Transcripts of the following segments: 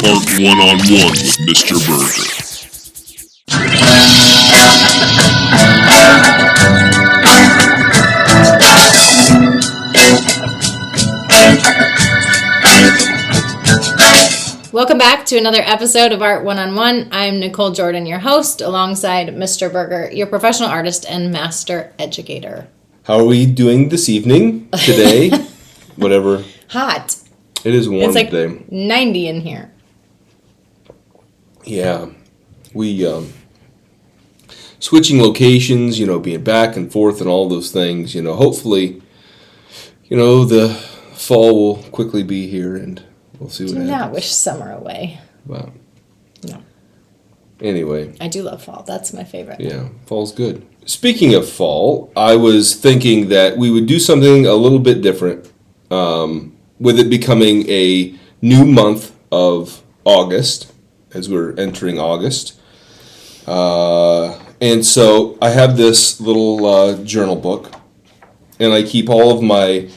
Art One-on-One with Mr. Burgher. Welcome back to another episode of Art One-on-One. I'm Nichole Jordan, your host, alongside Mr. Burgher, your professional artist and master educator. How are we doing this evening, today, whatever? Hot. It is warm it's like today. 90 in here. Yeah. We, switching locations, being back and forth and all those things, hopefully, the fall will quickly be here and we'll see what happens. Do not wish summer away. Wow. No. Anyway. I do love fall. That's my favorite. Yeah, fall's good. Speaking of fall, I was thinking that we would do something a little bit different, with it becoming a new month of August, as we're entering August. And so I have this little journal book, and I keep all of my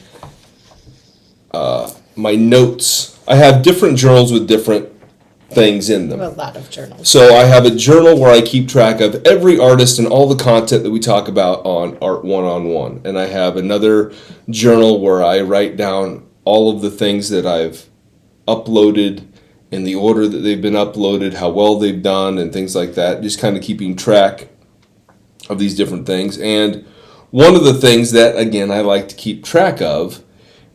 my notes. I have different journals with different things in them. A lot of journals. So I have a journal where I keep track of every artist and all the content that we talk about on Art One-on-One. And I have another journal where I write down all of the things that I've uploaded in the order that they've been uploaded, how well they've done, and things like that. Just kind of keeping track of these different things. And one of the things that, again, I like to keep track of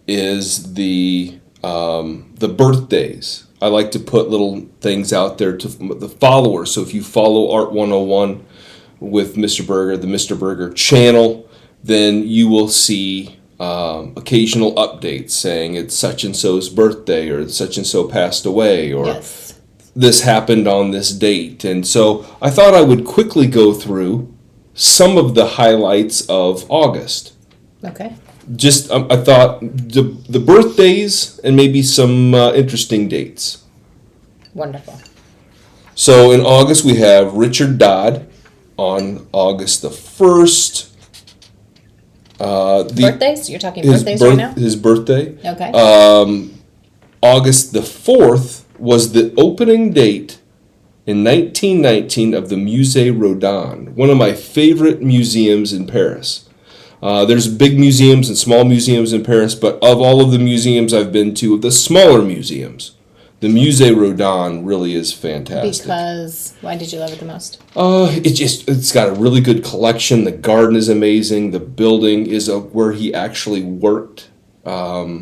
is the birthdays. I like to put little things out there to the followers. So if you follow Art 101 with Mr. Burgher, the Mr. Burgher channel, then you will see occasional updates saying it's such and so's birthday, or such and so passed away, or yes, this happened on this date. And so I thought I would quickly go through some of the highlights of August. Okay. Just, I thought the birthdays and maybe some interesting dates. Wonderful. So in August we have Richard Dodd on August the 1st. Birthdays? You're talking birthdays right now? His birthday. Okay. August the 4th was the opening date in 1919 of the Musée Rodin, one of my favorite museums in Paris. There's big museums and small museums in Paris, but of all of the museums I've been to, of the smaller museums, the Musée Rodin really is fantastic. Because, why did you love it the most? It's got a really good collection. The garden is amazing. The building is where he actually worked. It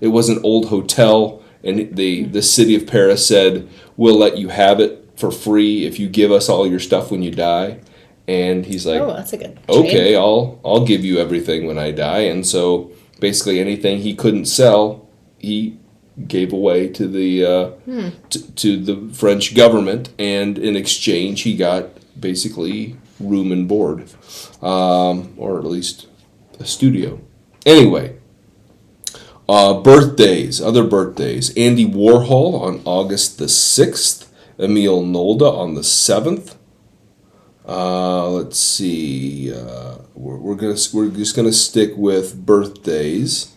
was an old hotel, and the city of Paris said, we'll let you have it for free if you give us all your stuff when you die. And he's like, oh, that's a good trade. Okay, I'll give you everything when I die. And so basically anything he couldn't sell, he gave away to the to the French government, and in exchange he got basically room and board, or at least a studio. Anyway, other birthdays. Andy Warhol on August the 6th, Emile Nolde on the 7th. Let's see. We're just gonna stick with birthdays.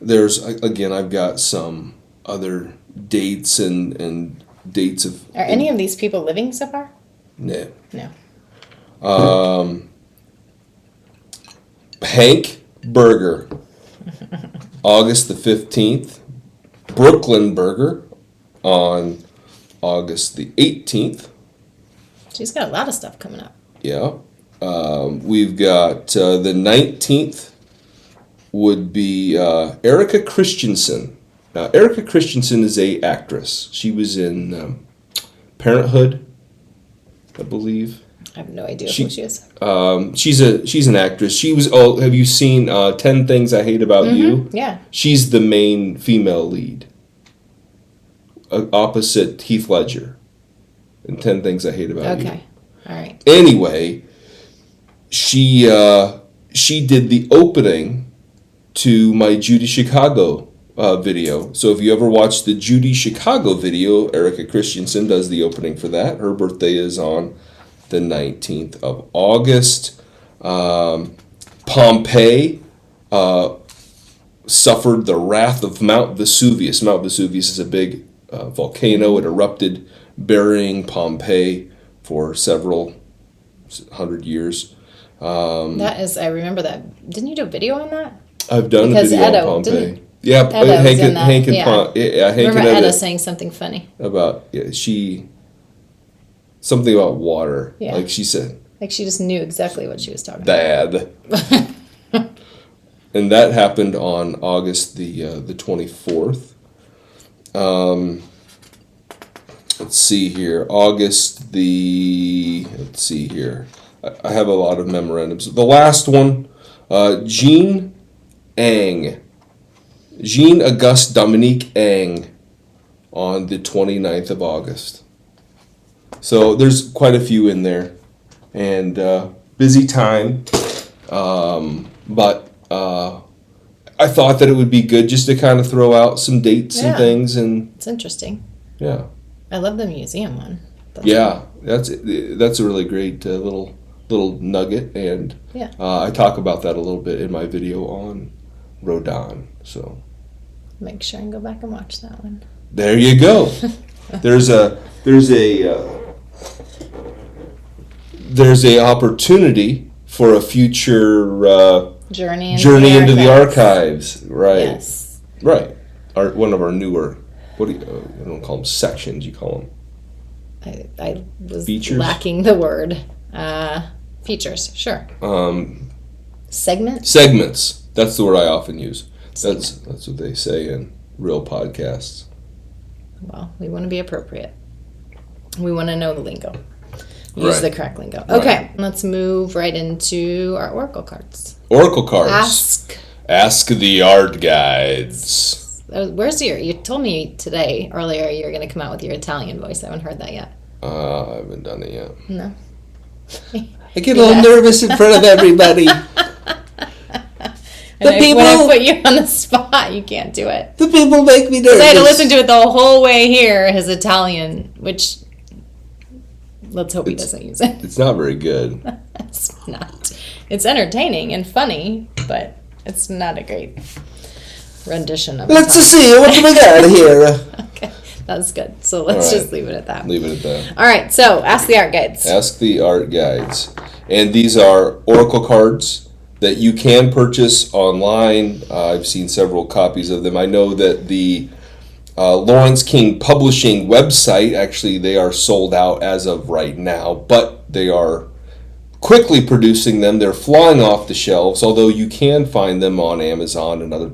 There's I've got some other dates and dates of. Are any of these people living so far? No. No. Hank Burgher, August the 15th. Brooklyn Burgher on August the 18th. She's got a lot of stuff coming up. Yeah. We've got the 19th would be Erika Christensen. Erika Christensen is a actress. She was in Parenthood, I believe. I have no idea who she is. She's an actress. She was. Oh, have you seen 10 Things I Hate About You? Yeah. She's the main female lead, opposite Heath Ledger. And 10 Things I Hate About You. Okay, all right. Anyway, she did the opening to my Judy Chicago video. So if you ever watched the Judy Chicago video, Erika Christensen does the opening for that. Her birthday is on the 19th of August. Pompeii, suffered the wrath of Mount Vesuvius. Mount Vesuvius is a big volcano. It erupted, burying Pompeii for several 100 years. That is, I remember that. Didn't you do a video on that? I've done a video on Pompeii. Yeah, Hank and Hank remember and Etta saying something funny about something about water. Yeah. Like she said, like she just knew exactly what she was talking about. Dad. And that happened on August the 24th. Let's see here. Let's see here. I have a lot of memorandums. The last one, Jean Auguste Dominique Ang, on the 29th of August. So there's quite a few in there. And busy time. But I thought that it would be good just to kind of throw out some dates and things. And it's interesting. Yeah. I love the museum one. That's a really great little nugget, and I talk about that a little bit in my video on Rodin. So make sure and go back and watch that one. There you go. there's a opportunity for a future journey into the archives. Right. Yes. Right. One of our newer. What do you don't call them sections, you call them? I was features? Lacking the word. Features, sure. Segments. That's the word I often use. That's what they say in real podcasts. Well, we want to be appropriate. We want to know the lingo. Use the correct lingo. Right. Okay, let's move right into our oracle cards. Oracle cards. Ask the art guides. Where's you told me earlier you were going to come out with your Italian voice. I haven't heard that yet. I haven't done it yet. No. I get a little nervous in front of everybody. When I put you on the spot, you can't do it. The people make me nervous. I had to listen to it the whole way here, his Italian, which, let's hope he doesn't use it. It's not very good. It's not. It's entertaining and funny, but it's not a great rendition of Let's see, what do we got here? Okay, that's good. So let's just leave it at that. Leave it at that. All right, so ask the art guides. Ask the art guides. And these are oracle cards that you can purchase online. I've seen several copies of them. I know that the Lawrence King Publishing website, actually, they are sold out as of right now, but they are quickly producing them. They're flying off the shelves, although you can find them on Amazon and other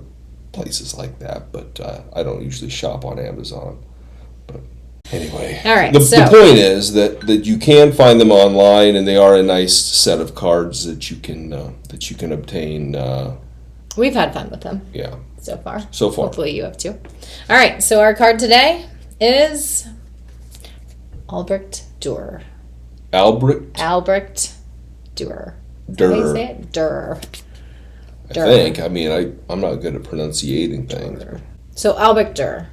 places like that, but I don't usually shop on Amazon. But anyway, all right, the point is that you can find them online, and they are a nice set of cards that you can obtain. We've had fun with them. Yeah. So far. Hopefully you have too. All right, so our card today is Albrecht Dürer. Albrecht Dürer. How do you say it? Dürer. I think. I mean, I'm not good at pronunciating things. So Albrecht Dürer.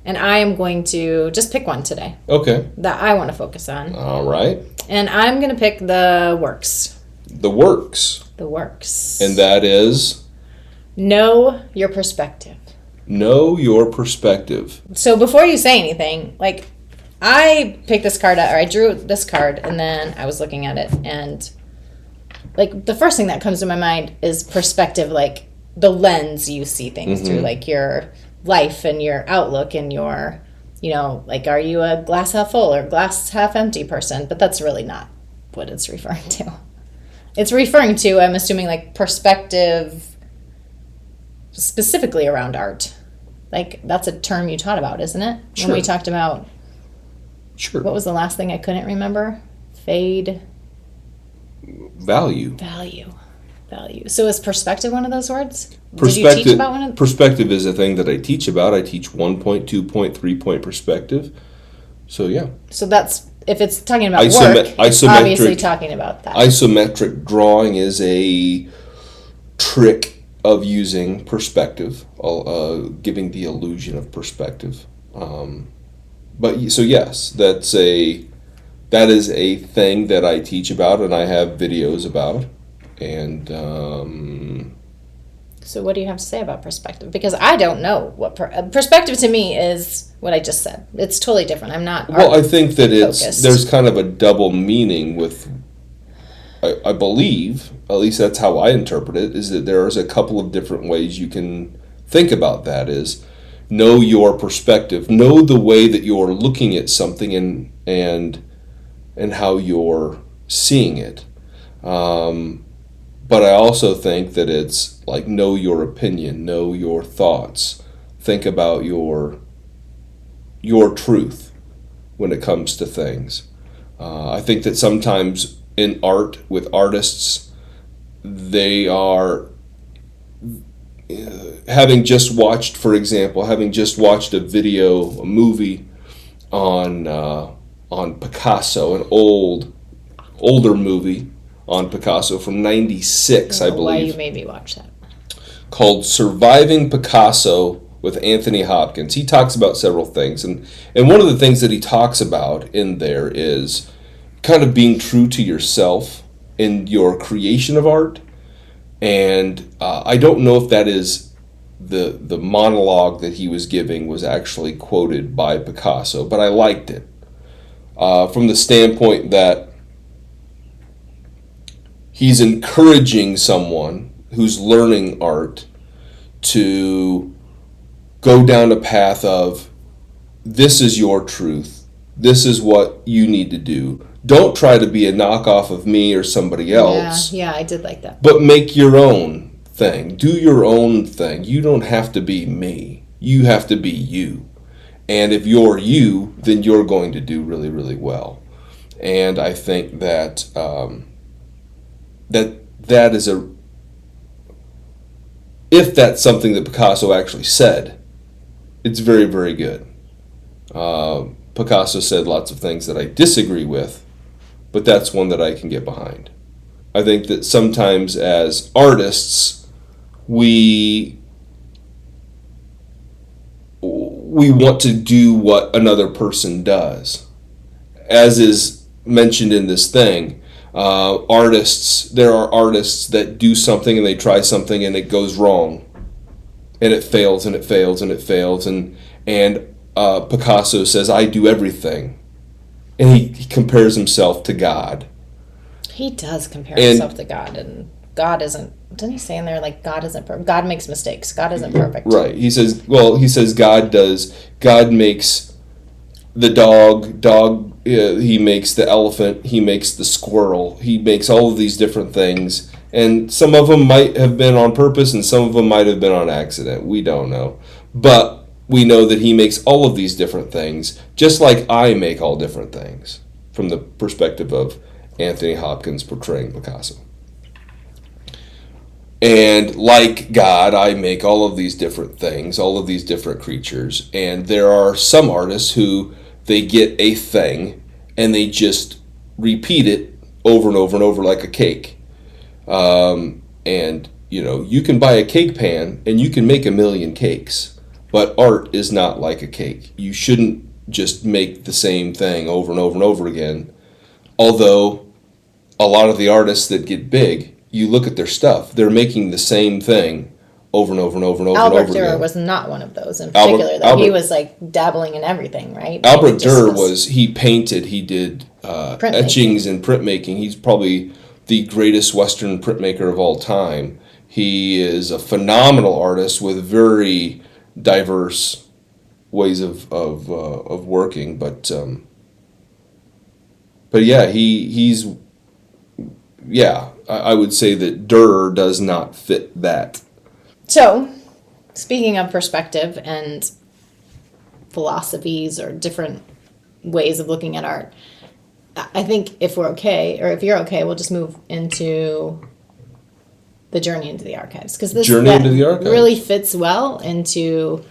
And I am going to just pick one today. Okay. That I want to focus on. All right. And I'm going to pick the works. The works. The works. And that is? Know your perspective. Know your perspective. So before you say anything, like, I picked this card out, or I drew this card, and then I was looking at it, and like the first thing that comes to my mind is perspective, like the lens you see things through, like your life and your outlook and your, like, are you a glass half full or glass half empty person? But that's really not what it's referring to. It's referring to, I'm assuming, like perspective specifically around art. Like, that's a term you taught about, isn't it? Sure. When we talked about, sure. What was the last thing I couldn't remember? Fade. Value. So is perspective one of those words? Perspective, did you teach about one of perspective is a thing that I teach about. I teach 1 point, 2 point, 3 point perspective. So yeah. So that's, if it's talking about work, it's obviously talking about that. Isometric drawing is a trick of using perspective, giving the illusion of perspective. But so yes, that is a thing that I teach about and I have videos about. And So what do you have to say about perspective? Because I don't know what perspective to me is. What I just said. It's totally different. I'm not. Well, I think that focused. there's kind of a double meaning with. I believe, at least that's how I interpret it, is that there's a couple of different ways you can think about that. Is know your perspective, know the way that you're looking at something, and how you're seeing it. But I also think that it's like know your opinion, know your thoughts, think about your truth when it comes to things. I think that sometimes in art, with artists, they are having just watched, for example, a movie on Picasso, an older movie on Picasso from '96, I believe. Why you made me watch that? Called Surviving Picasso with Anthony Hopkins. He talks about several things, and one of the things that he talks about in there is kind of being true to yourself in your creation of art. And I don't know if that is the monologue that he was giving was actually quoted by Picasso, but I liked it from the standpoint that he's encouraging someone who's learning art to go down a path of, this is your truth, this is what you need to do. Don't try to be a knockoff of me or somebody else. Yeah, I did like that. But make your own thing. Do your own thing. You don't have to be me. You have to be you. And if you're you, then you're going to do really, really well. And I think that that is if that's something that Picasso actually said, it's very, very good. Picasso said lots of things that I disagree with, but that's one that I can get behind. I think that sometimes as artists, we want to do what another person does. As is mentioned in this thing, there are artists that do something and they try something and it goes wrong. And it fails and it fails and it fails. And Picasso says, I do everything. And he compares himself to God. He does compare himself to God, and God isn't. Didn't he say in there, like, God isn't perfect? God makes mistakes. God isn't perfect. Right. He says God does. God makes the dog, he makes the elephant, he makes the squirrel, he makes all of these different things. And some of them might have been on purpose and some of them might have been on accident. We don't know. But we know that he makes all of these different things, just like I make all different things, from the perspective of Anthony Hopkins portraying Picasso. And like God, I make all of these different things, all of these different creatures. And there are some artists who they get a thing and they just repeat it over and over and over like a cake. And, you can buy a cake pan and you can make 1,000,000 cakes. But art is not like a cake. You shouldn't just make the same thing over and over and over again. Although a lot of the artists that get big, you look at their stuff, they're making the same thing over and over and over and over and over again. Albrecht Dürer was not one of those in particular. He was like dabbling in everything, right? Albrecht Dürer he painted, he did etchings and printmaking. He's probably the greatest Western printmaker of all time. He is a phenomenal artist with very diverse ways of working, but yeah, I would say that Dürer does not fit that. So, speaking of perspective and philosophies or different ways of looking at art, I think if we're okay, or if you're okay, we'll just move into the journey into the archives, because this really fits well into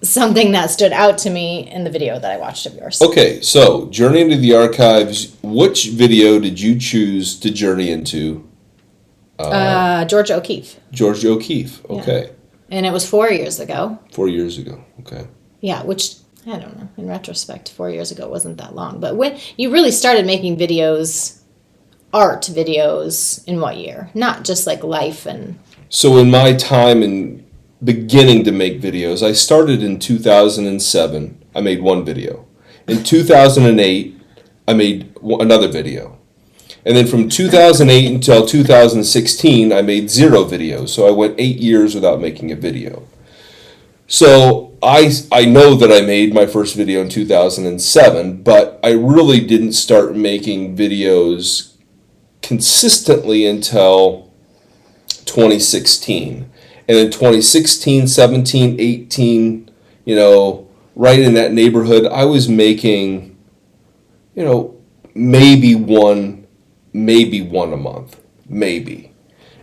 something that stood out to me in the video that I watched of yours. Okay, so journey into the archives. Which video did you choose to journey into? George O'Keeffe. George O'Keeffe. Okay. Yeah. And it was 4 years ago. 4 years ago. Okay. Yeah, which I don't know. In retrospect, 4 years ago wasn't that long. But when you really started making videos, art videos, in what year? Not just like life and So in my time in beginning to make videos, I started in 2007. I made one video. In 2008, I made another video. And then from 2008 until 2016, I made 0 videos. So I went 8 years without making a video. So I know that I made my first video in 2007, but I really didn't start making videos consistently until 2016. And in 2016, 17, 18, right in that neighborhood, I was making, maybe one a month, maybe.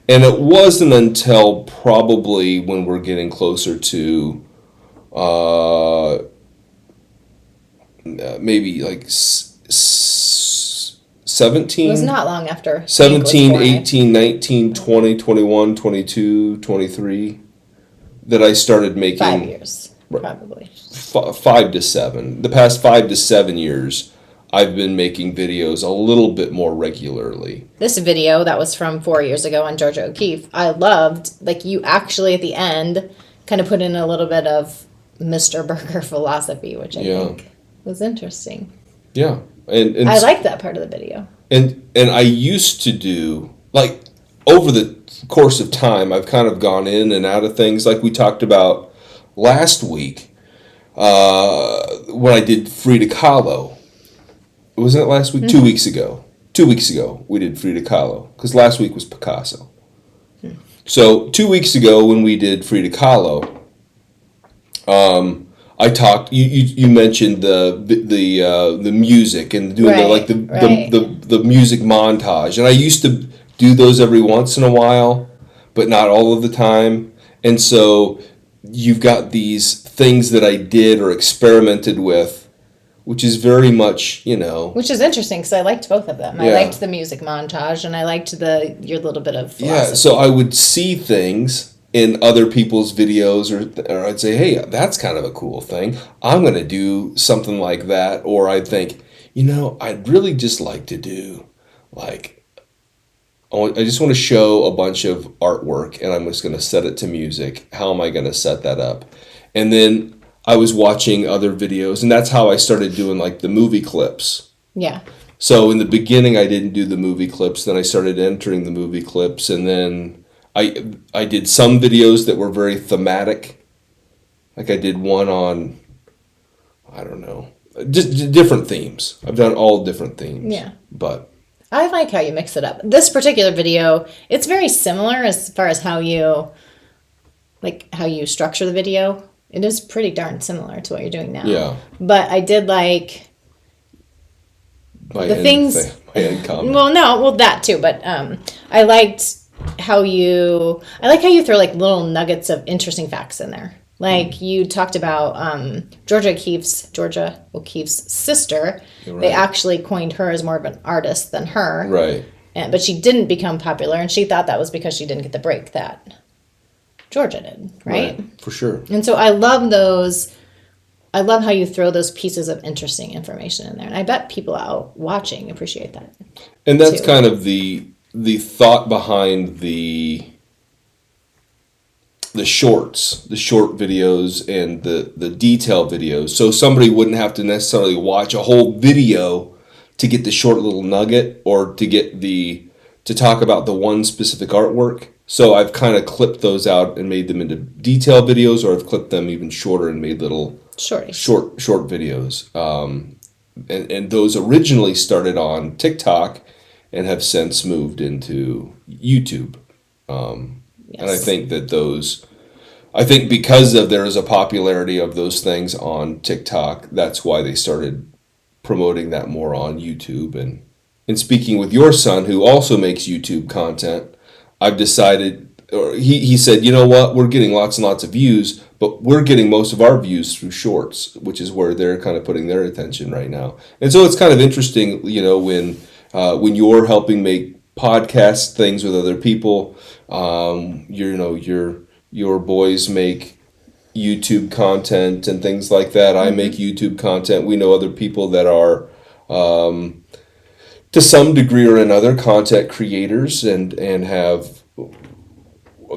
And it wasn't until probably when we're getting closer to maybe like 17. It was not long after. 17, 18, 19, 20, 21, 22, 23 that I started making. 5 years, probably. 5 to 7. The past 5 to 7 years, I've been making videos a little bit more regularly. This video that was from 4 years ago on Georgia O'Keeffe, I loved. Like, you actually at the end kind of put in a little bit of Mr. Burgher philosophy, which I think was interesting. Yeah. And I like that part of the video. And I used to do, like, over the course of time, I've kind of gone in and out of things like we talked about last week when I did Frida Kahlo. Wasn't it last week? Mm-hmm. 2 weeks ago. 2 weeks ago we did Frida Kahlo because last week was Picasso. So 2 weeks ago when we did Frida Kahlo, I talked. You mentioned the music and doing the music montage, and I used to do those every once in a while, but not all of the time. And so you've got these things that I did or experimented with, which is very much, Which is interesting because I liked both of them. Yeah. I liked the music montage and I liked your little bit of philosophy. Yeah, so I would see things in other people's videos or I'd say, hey, that's kind of a cool thing. I'm going to do something like that. Or I'd think, I'd really just like to do, like, I just want to show a bunch of artwork and I'm just going to set it to music. How am I going to set that up? And then I was watching other videos, and that's how I started doing, like, the movie clips. Yeah. So in the beginning, I didn't do the movie clips. Then I started entering the movie clips, and then I did some videos that were very thematic. Like I did one on, I don't know, just different themes. I've done all different themes. Yeah. But I like how you mix it up. This particular video, it's very similar as far as how you structure the video. It is pretty darn similar to what you're doing now. Yeah. But I did like my end comment. Well, that too. But I liked how you throw like little nuggets of interesting facts in there. Like you talked about Georgia O'Keeffe's sister. Right. They actually coined her as more of an artist than her. Right. But she didn't become popular, and she thought that was because she didn't get the break that Georgia did, right? For sure. And so I love those. I love how you throw those pieces of interesting information in there, and I bet people out watching appreciate that. And that's kind of the thought behind the shorts, the short videos, and the detail videos. So somebody wouldn't have to necessarily watch a whole video to get the short little nugget or to get to talk about the one specific artwork. So I've kind of clipped those out and made them into detail videos, or I've clipped them even shorter and made little short videos. And those originally started on TikTok and have since moved into YouTube. Yes. And I think that because there is a popularity of those things on TikTok, that's why they started promoting that more on YouTube. And speaking with your son, who also makes YouTube content, I've decided, or he said, you know what, we're getting lots and lots of views, but we're getting most of our views through shorts, which is where they're kind of putting their attention right now. And so it's kind of interesting, when you're helping make podcast things with other people, your boys make YouTube content and things like that. Mm-hmm. I make YouTube content. We know other people that are, to some degree or another, content creators and have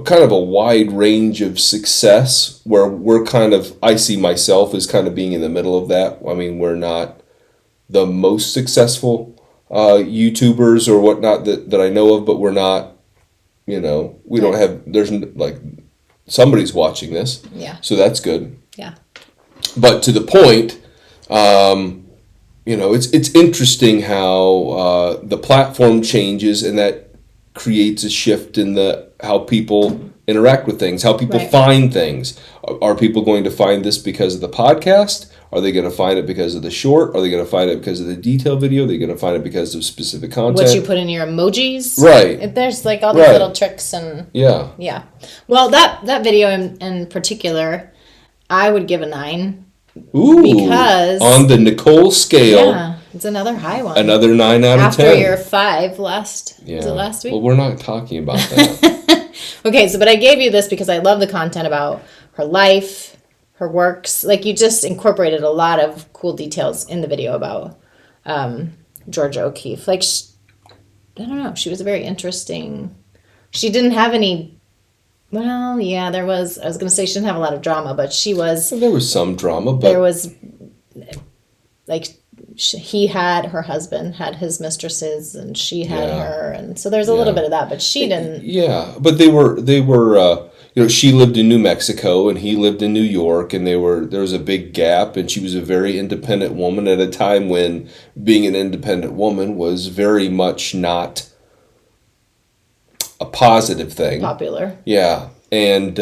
kind of a wide range of success where we're kind of, I see myself as kind of being in the middle of that. I mean, we're not the most successful YouTubers or whatnot that I know of, but we're not, we don't have, there's like, somebody's watching this. Yeah. So that's good. Yeah. But to the point, it's interesting how the platform changes, and that creates a shift in how people interact with things, how people find things. Are people going to find this because of the podcast? Are they going to find it because of the short? Are they going to find it because of the detail video? Are they going to find it because of specific content? What you put in your emojis? Right. There's like all these little tricks and... Yeah. Yeah. Well, that video in particular, I would give a 9. Ooh. Because... on the Nichole scale. Yeah. It's another high one. Another 9 out of 10. After your 5 last... Yeah. Was it last week? Well, we're not talking about that. Okay, but I gave you this because I love the content about her life, her works. Like, you just incorporated a lot of cool details in the video about Georgia O'Keeffe. Like, I don't know. She was a very interesting... She didn't have any... Well, yeah, there was... I was going to say she didn't have a lot of drama, but she was... Well, there was some drama, but... There was... Like, her husband had his mistresses, and she had her, and so there's a little bit of that, but she didn't... Yeah, but they were she lived in New Mexico, and he lived in New York, and there was a big gap, and she was a very independent woman at a time when being an independent woman was very much not a positive thing. Popular. Yeah, and...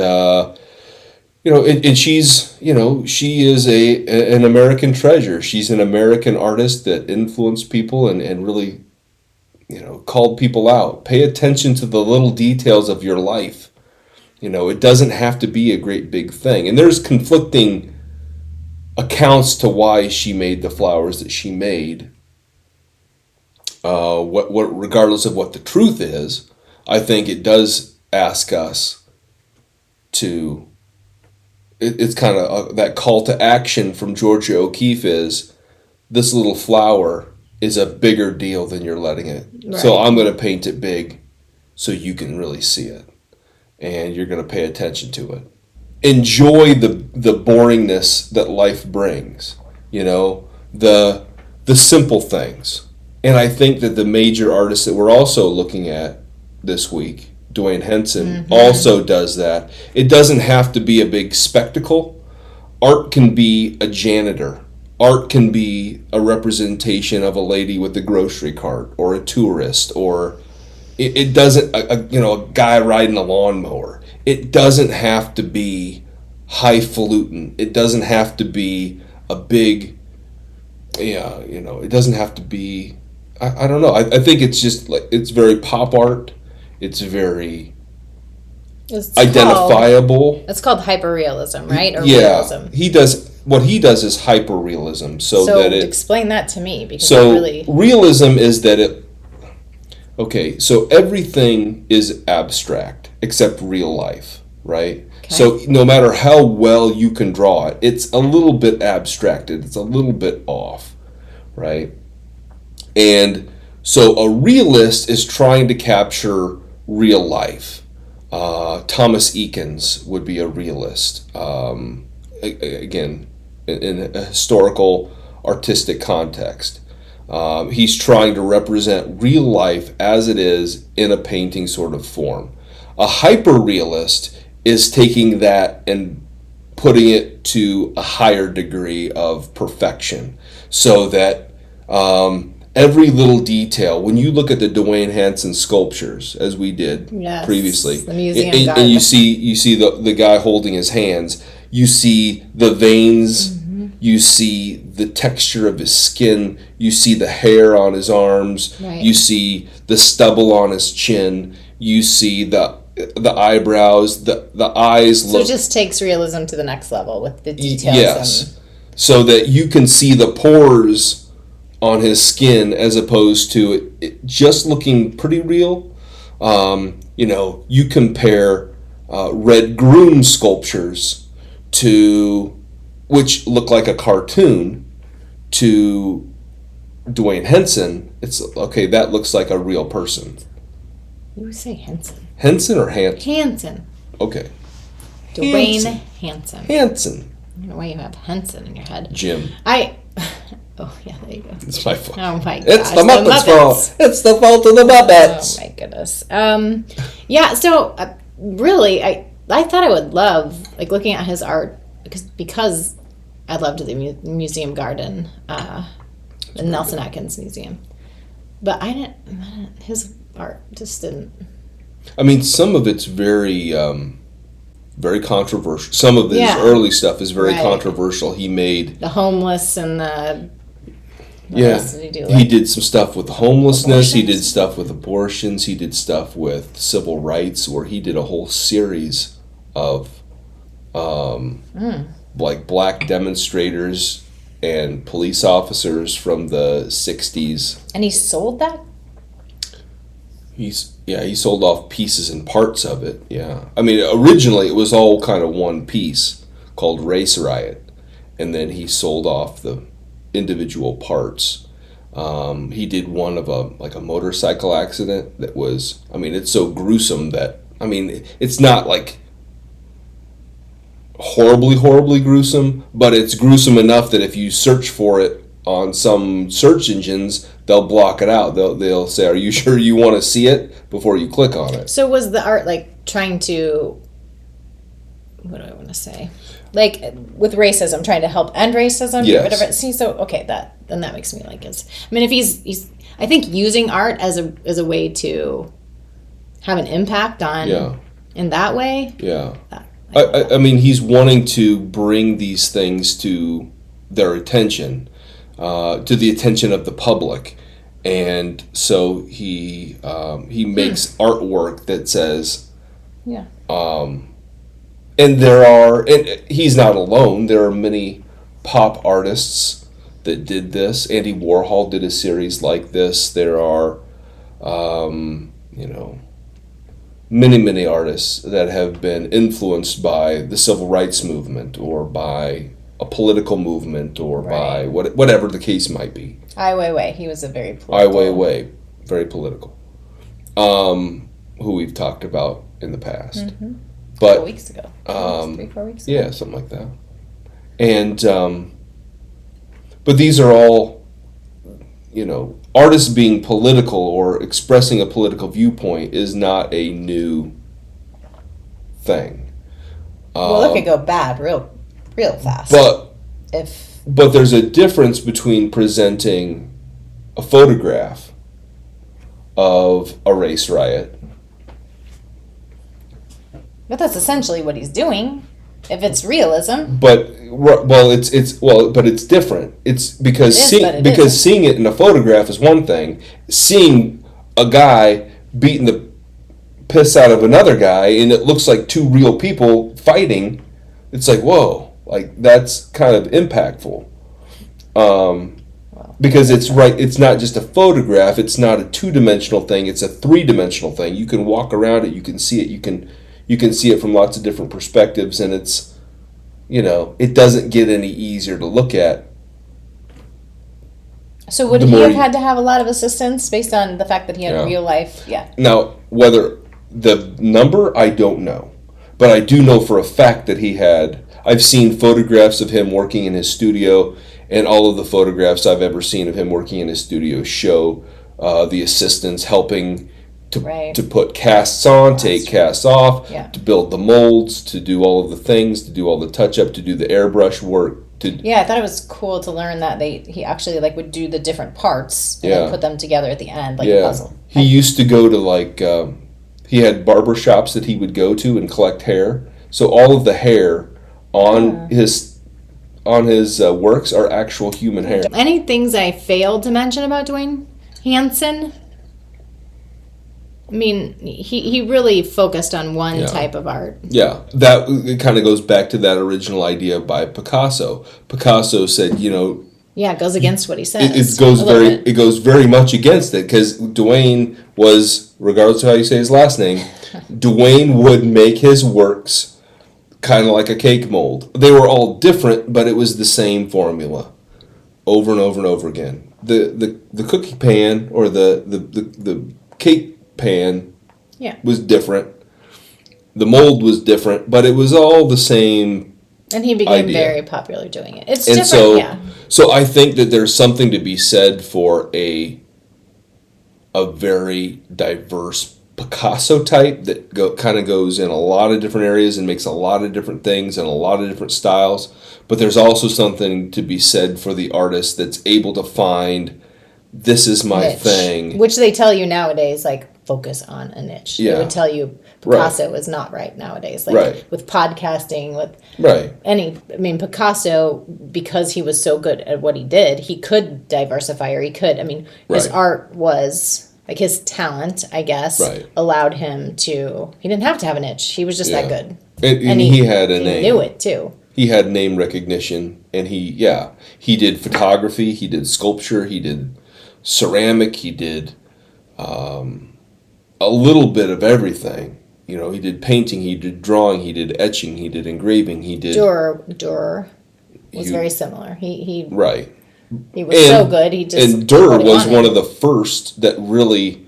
and she's, she is an American treasure. She's an American artist that influenced people and really, called people out. Pay attention to the little details of your life. It doesn't have to be a great big thing. And there's conflicting accounts to why she made the flowers that she made. Regardless of what the truth is, I think it does ask us to... It's kind of that call to action from Georgia O'Keeffe is, this little flower is a bigger deal than you're letting it. Right. So I'm going to paint it big so you can really see it. And you're going to pay attention to it. Enjoy the boringness that life brings. The simple things. And I think that the major artists that we're also looking at this week, Duane Hanson, also does that. It doesn't have to be a big spectacle. Art can be a janitor. Art can be a representation of a lady with a grocery cart, or a tourist, or it doesn't, a guy riding a lawnmower. It doesn't have to be highfalutin. It doesn't have to be a big, it doesn't have to be, I don't know. I think it's just like, it's very pop art. It's very identifiable. It's called hyperrealism, right? Or realism. What he does is hyperrealism. So explain that to me, because realism is that so everything is abstract except real life, right? Okay. So no matter how well you can draw it, it's a little bit abstracted. It's a little bit off, right? And so a realist is trying to capture real life. Thomas Eakins would be a realist. Again, in a historical, artistic context. He's trying to represent real life as it is in a painting sort of form. A hyperrealist is taking that and putting it to a higher degree of perfection, so that every little detail, when you look at the Duane Hanson sculptures, as we did previously, the museum and you see the guy holding his hands, you see the veins, you see the texture of his skin, you see the hair on his arms, you see the stubble on his chin, you see the eyebrows, the eyes. So it just takes realism to the next level with the details. Yes, so that you can see the pores on his skin, as opposed to it just looking pretty real. You compare Red Groom sculptures which look like a cartoon, to Duane Hanson. It's okay, that looks like a real person. You say Hanson. Henson or Hanson? Hanson. Okay. Dwayne Hanson. Hanson. I don't know why you have Hanson in your head. Jim. Oh, yeah, there you go. It's my fault. Oh, my gosh. It's the Muppets' fault. It's the fault of the Muppets. Oh, my goodness. Yeah, so really, I thought I would love, like, looking at his art because I loved the museum garden, the Nelson Atkins Museum. But his art just didn't. I mean, some of it's very, very controversial. Some of his early stuff is very controversial. He made the homeless and the. What else did he do? He did some stuff with homelessness. Abortions? He did stuff with abortions. He did stuff with civil rights, where he did a whole series of, like black demonstrators and police officers from the 60s. And he sold that? He sold off pieces and parts of it, yeah. I mean, originally it was all kind of one piece called Race Riot, and then he sold off the individual parts. He did one of a motorcycle accident that was, I mean, it's so gruesome that, I mean, it's not like horribly gruesome, but it's gruesome enough that if you search for it on some search engines, they'll block it out. They'll say, "Are you sure you want to see it?" before you click on it. So was the art like trying to, what do I want to say? Like with racism, trying to help end racism, yes. Get rid of it. See, so okay, that makes me like it. I mean, if he's I think using art as a way to have an impact on in that way. Yeah. I mean, he's wanting to bring these things to their attention, to the attention of the public, and so he makes artwork that says, and he's not alone. There are many pop artists that did this. Andy Warhol did a series like this. There are, many artists that have been influenced by the civil rights movement or by a political movement or by whatever the case might be. Ai Weiwei, he was a very political. Ai Weiwei, very political. Who we've talked about in the past. Mm-hmm. But 4 weeks ago. 3-4 weeks ago. Yeah, something like that. And but these are all, artists being political or expressing a political viewpoint is not a new thing. Well, it could go bad real fast. But there's a difference between presenting a photograph of a race riot. But that's essentially what he's doing. If it's realism. But it's different. It's because seeing it in a photograph is one thing. Seeing a guy beating the piss out of another guy and it looks like two real people fighting, it's like, whoa, like that's kind of impactful. Because it's not just a photograph, it's not a two-dimensional thing, it's a three-dimensional thing. You can walk around it, you can see it, you can see it from lots of different perspectives, and it's, it doesn't get any easier to look at. So would he have had to have a lot of assistance based on the fact that he had a real life? Yeah. Now, whether the number, I don't know. But I do know for a fact that I've seen photographs of him working in his studio, and all of the photographs I've ever seen of him working in his studio show the assistants helping to put casts on, take casts off, to build the molds, to do all of the things, to do all the touch-up, to do the airbrush work. I thought it was cool to learn that he actually would do the different parts and then put them together at the end like a puzzle. He used to go to he had barber shops that he would go to and collect hair. So all of the hair on his works are actual human hair. Any things I failed to mention about Dwayne Hanson? I mean, he really focused on one type of art. Yeah, that it kind of goes back to that original idea by Picasso. Picasso said, it goes against what he says. It goes very much against it because Duane was, regardless of how you say his last name, Duane would make his works kind of like a cake mold. They were all different, but it was the same formula, over and over and over again. The cookie pan or the cake pan was different. The mold was different, but it was all the same. And he became idea. Very popular doing it. It's And different, so I think that there's something to be said for a very diverse Picasso type that kind of goes in a lot of different areas and makes a lot of different things and a lot of different styles. But there's also something to be said for the artist that's able to find, this is my niche, thing. which they tell you nowadays, like, focus on a niche. Yeah. They would tell you Picasso is not right nowadays. Like, with podcasting, with Picasso, because he was so good at what he did, he could diversify, or his art was... Like, his talent, I guess, allowed him to... He didn't have to have a niche. He was just that good. And he had a name. He knew it, too. He had name recognition. And he did photography. He did sculpture. He did ceramic. He did a little bit of everything. You know, he did painting. He did drawing. He did etching. He did engraving. He did... Dürer was very similar. He was so good. And Dürer was one of the first that really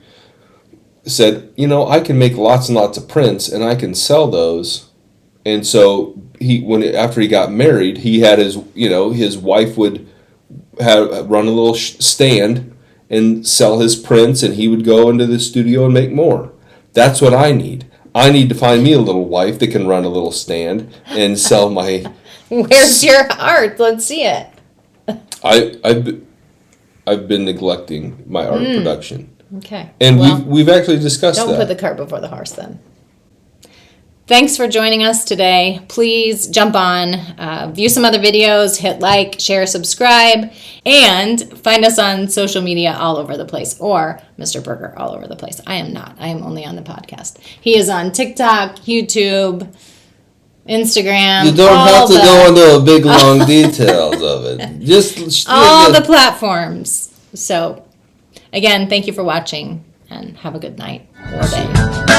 said, I can make lots and lots of prints and I can sell those. And so after he got married, he had his wife would run a little stand and sell his prints, and he would go into the studio and make more. That's what I need. I need to find me a little wife that can run a little stand and sell my... Where's your art? Let's see it. I've been neglecting my art production. Okay. And we've actually discussed that. Don't put the cart before the horse then. Thanks for joining us today. Please jump on, view some other videos, hit like, share, subscribe, and find us on social media all over the place, or Mr. Burgher all over the place. I am not. I am only on the podcast. He is on TikTok, YouTube, Instagram. You don't have to go into a big long details of it. Just all the platforms. So, again, thank you for watching, and have a good night or day.